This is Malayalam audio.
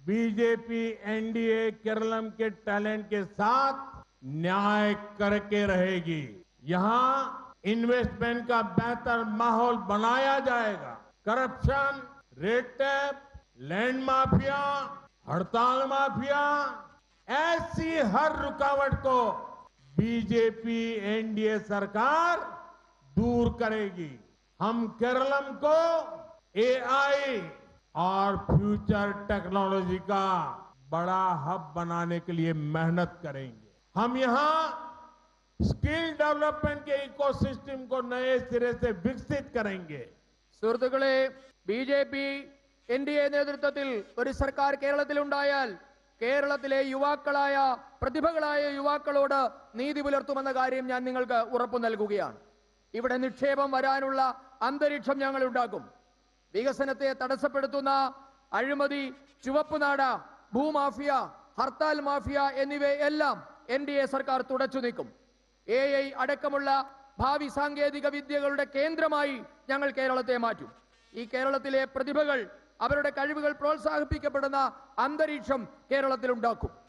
बीजेपी एनडीए केरलम के टैलेंट के साथ न्याय करके रहेगी। यहां इन्वेस्टमेंट का बेहतर माहौल बनाया जाएगा। Corruption, red tape, land mafia, हड़ताल माफिया, ऐसी हर रुकावट को बीजेपी एनडीए सरकार दूर करेगी। हम केरलम को एआई और फ्यूचर टेक्नोलॉजी का बड़ा हब बनाने के लिए मेहनत करेंगे। हम यहां स्किल डेवलपमेंट के इकोसिस्टम को नए सिरे से विकसित करेंगे। സുഹൃത്തുക്കളെ, ബി.ജെ.പി. എൻ.ഡി.എ നേതൃത്വത്തിൽ ഒരു സർക്കാർ കേരളത്തിലുണ്ടായാൽ കേരളത്തിലെ യുവാക്കളായ പ്രതിഭകളായ യുവാക്കളോട് നീതി പുലർത്തുമെന്ന കാര്യം ഞാൻ നിങ്ങൾക്ക് ഉറപ്പു നൽകുകയാണ്. ഇവിടെ നിക്ഷേപം വരാനുള്ള അന്തരീക്ഷം ഞങ്ങൾ ഉണ്ടാക്കും. വികസനത്തെ തടസ്സപ്പെടുത്തുന്ന അഴിമതി, ചുവപ്പുനാട, ഭൂമാഫിയ, ഹർത്താൽ മാഫിയ എന്നിവയെല്ലാം എൻ.ഡി.എ സർക്കാർ തുടച്ചു നീക്കും. എ.ഐ അടക്കമുള്ള ഭാവി സാങ്കേതിക വിദ്യകളുടെ കേന്ദ്രമായി ഞങ്ങൾ കേരളത്തെ മാറ്റും. ഈ കേരളത്തിലെ പ്രതിഭകൾ, അവരുടെ കഴിവുകൾ പ്രോത്സാഹിപ്പിക്കപ്പെടുന്ന അന്തരീക്ഷം കേരളത്തിൽ ഉണ്ടാക്കും.